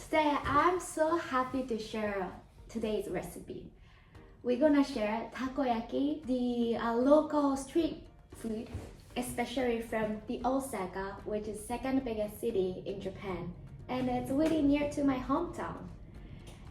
Today I'm so happy to share today's recipe. We're gonna share takoyaki, the local street food, especially from the Osaka, which is second biggest city in Japan, and it's really near to my hometown.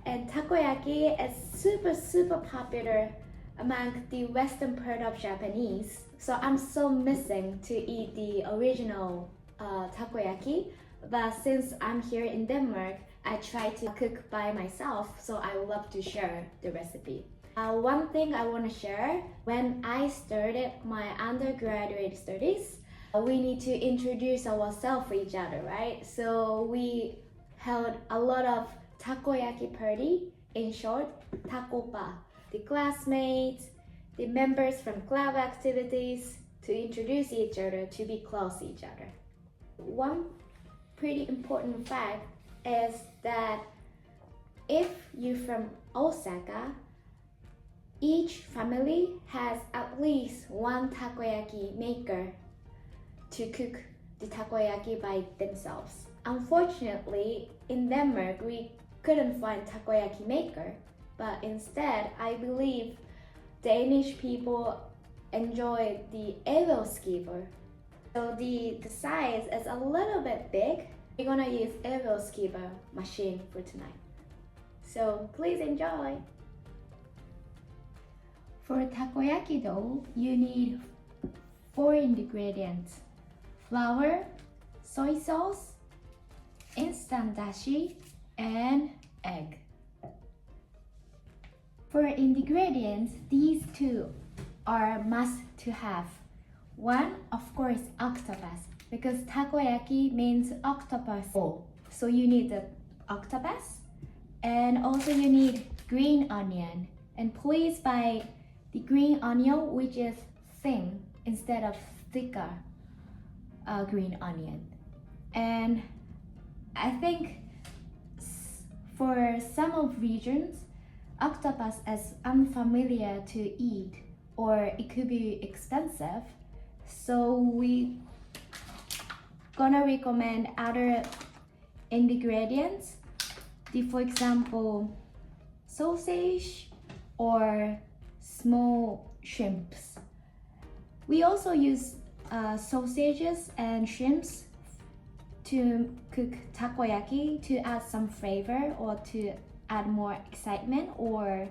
And takoyaki is super popular among the western part of Japanese, so I'm so missing to eat the original takoyaki. But since I'm here in Denmark, I try to cook by myself, so I would love to share the recipe. One thing I want to share, when I started my undergraduate studies, we need to introduce ourselves for each other, right? So we held a lot of takoyaki party, in short, takopa. The classmates, the members from club activities, to introduce each other, to be close to each other. One pretty important fact is that if you're from Osaka, each family has at least one takoyaki maker to cook the takoyaki by themselves. Unfortunately, in Denmark, we couldn't find takoyaki maker, but instead, I believe Danish people enjoy the Æbleskiver. So the size is a little bit big. We're gonna use Æbleskiver machine for tonight. So please enjoy. For takoyaki dough, you need 4 ingredients: flour, soy sauce, instant dashi, and egg. For ingredients, these two are must to have. One, of course, octopus, because takoyaki means octopus bowl. So you need the octopus, and also you need green onion. And please buy the green onion which is thin instead of thicker green onion. And I think for some of regions, octopus is unfamiliar to eat, or it could be expensive. So we gonna recommend other ingredients, for example, sausage or small shrimps. We also use sausages and shrimps to cook takoyaki to add some flavor or to add more excitement, or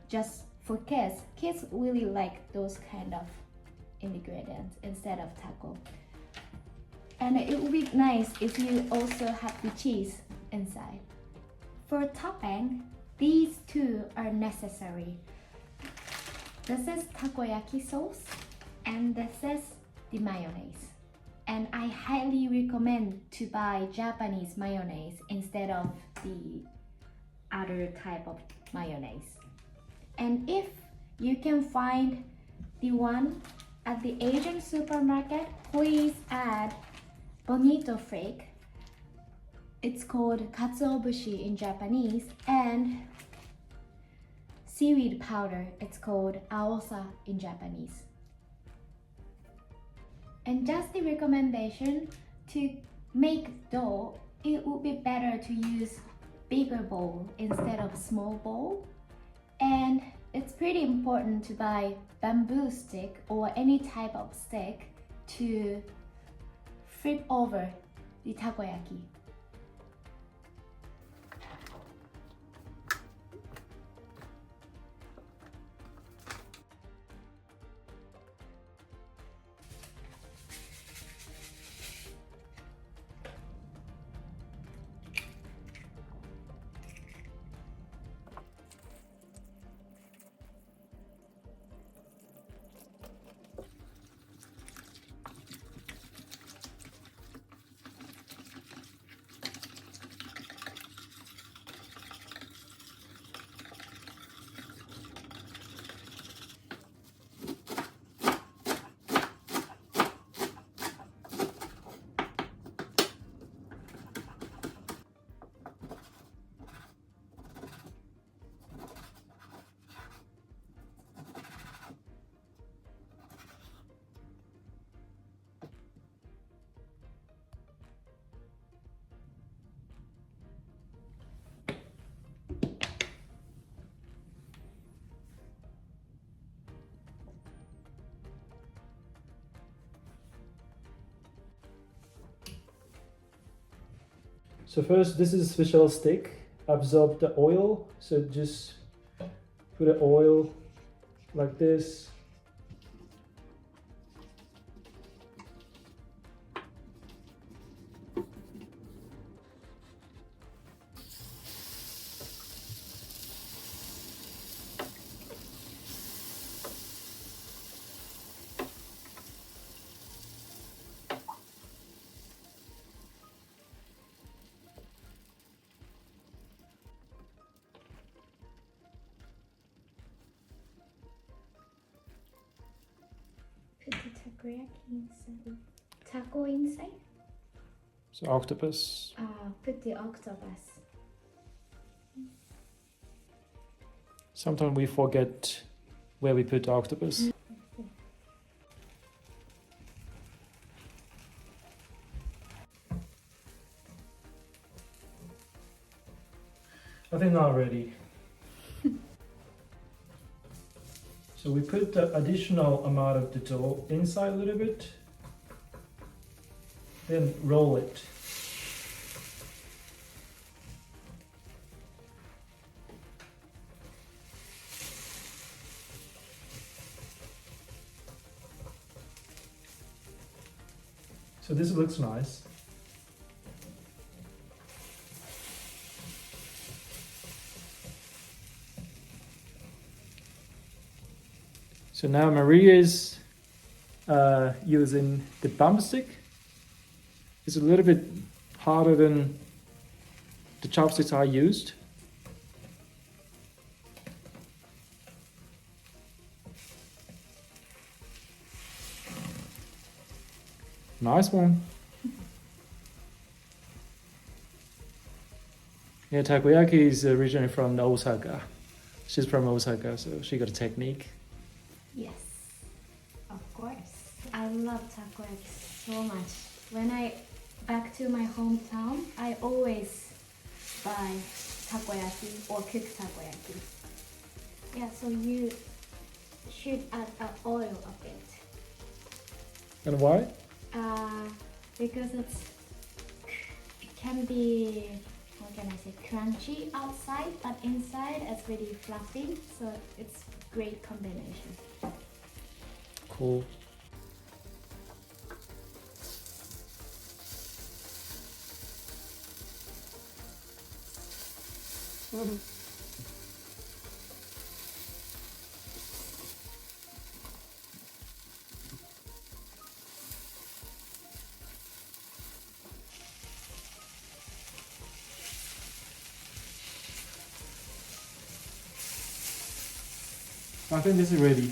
just for kids. Kids really like those kind of ingredients instead of taco. And it would be nice if you also have the cheese inside. For topping, these two are necessary. This is takoyaki sauce, and this is the mayonnaise. And I highly recommend to buy Japanese mayonnaise instead of the other type of mayonnaise. And if you can find the one at the Asian supermarket, please add bonito flake. It's called katsuobushi in Japanese, and seaweed powder. It's called aosa in Japanese. And just the recommendation, to make dough, it would be better to use bigger bowl instead of small bowl. And it's pretty important to buy bamboo stick or any type of stick to flip over the takoyaki. So first, this is special stick. Absorb the oil. So just put the oil like this. Put the takoyaki inside. Taco inside? So octopus. Put the octopus. Sometimes we forget where we put the octopus. I think not ready. So we put the additional amount of the dough inside a little bit, then roll it. So this looks nice. So now Marie is using the bump stick. It's a little bit harder than the chopsticks I used. Nice one. Yeah, Takoyaki is originally from Osaka. She's from Osaka, so she got a technique. Yes, of course. I love takoyaki so much. When I back to my hometown, I always buy takoyaki or cook takoyaki. Yeah, so you should add oil a bit. And why? Because it can be, what can I say, crunchy outside, but inside it's really fluffy, so it's great combination. Cool. I think this is ready.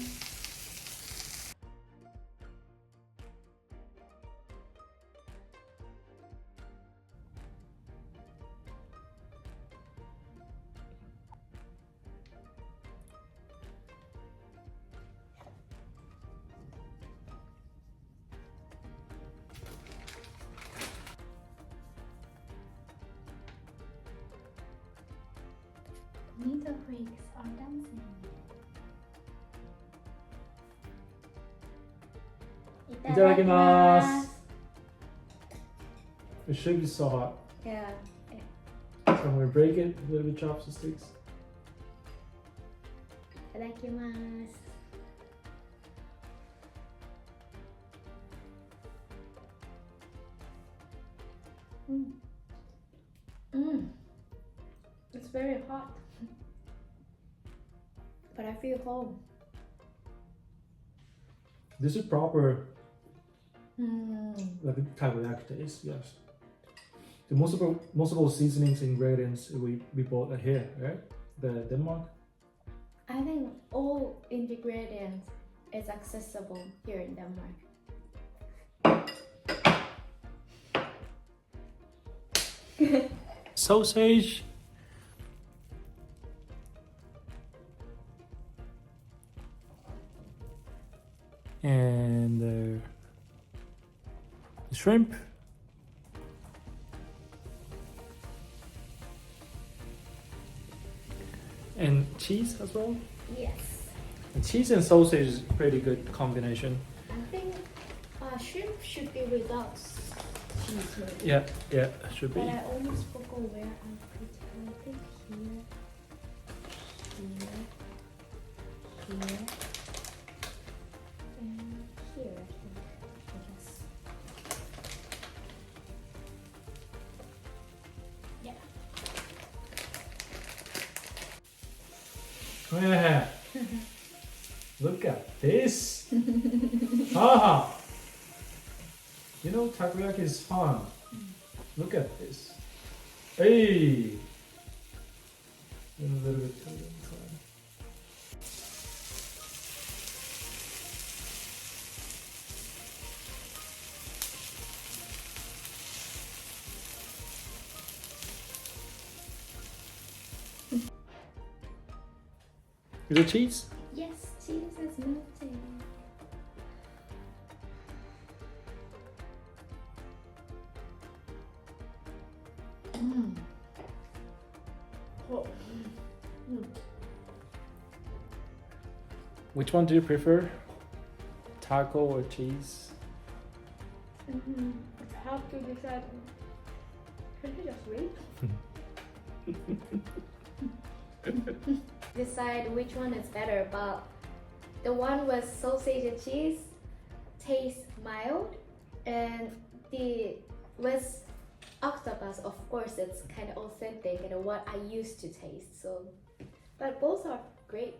Little flakes are dancing. Itadakimasu. It should be so hot. Yeah. So I'm gonna break it a little bit chopsticks. Itadakimasu. It's very hot. But I feel home. This is proper like takoyaki taste, yes. The most of those seasonings ingredients we bought are here, right? The Denmark. I think all ingredients is accessible here in Denmark. Sausage. And the shrimp. And cheese as well. Yes. And cheese and sausage is a pretty good combination. I think shrimp should be without cheese maybe. Yeah, should be. But I almost forgot where I put it. I think here, and here, I think. I guess. Yeah. Look at this. Haha. You know, takoyaki is fun. Look at this. Hey. And a little bit to the inside. Is it cheese? Yes, cheese is melting. Oh. Which one do you prefer? Taco or cheese? It's hard to decide. Can you just wait? Decide which one is better, but the one with sausage and cheese tastes mild, and the with octopus, of course, it's kind of authentic and what I used to taste. So, but both are great.